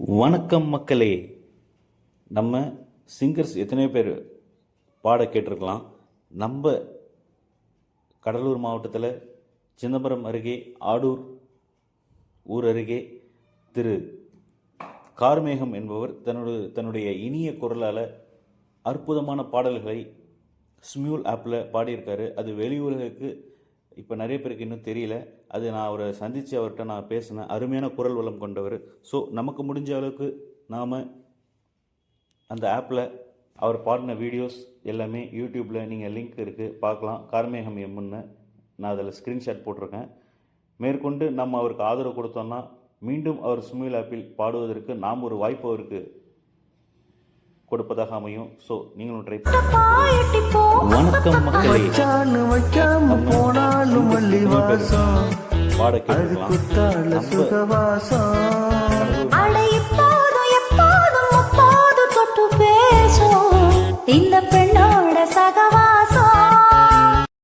வணக்கம் மக்களே. நம்ம சிங்கர்ஸ் எத்தனையோ பேர் பாட கேட்டிருக்கலாம். நம்ம கடலூர் மாவட்டத்தில் சிதம்பரம் அருகே ஆடூர் ஊர் அருகே திரு கார்மேகம் என்பவர் தன்னுடைய இனிய குரலால் அற்புதமான பாடல்களை ஸ்மியூல் ஆப்பில் பாடியிருக்காரு. அது வெளியுலகுக்கு இப்போ நிறைய பேருக்கு இன்னும் தெரியல. அது நான் அவரை சந்தித்து அவர்கிட்ட நான் பேசினேன். அருமையான குரல் வளம் கொண்டவர். ஸோ நமக்கு முடிஞ்ச அளவுக்கு நாம் அந்த ஆப்பில் அவர் பாடின வீடியோஸ் எல்லாமே யூடியூப்பில் நீங்கள் லிங்க் இருக்குது, பார்க்கலாம். கார்மேகம் எம்முன்னு நான் அதில் ஸ்க்ரீன்ஷாட் போட்டிருக்கேன். மேற்கொண்டு நம்ம அவருக்கு ஆதரவு கொடுத்தோம்னா மீண்டும் அவர் ஸ்மியூல் ஆப்பில் பாடுவதற்கு நாம் ஒரு வாய்ப்பு அவருக்கு கொடுப்பதாக அமையும். ஸோ நீங்களும் ட்ரை பண்ணுங்க. வணக்கம் மக்களே. பாட கேட்கலாம்.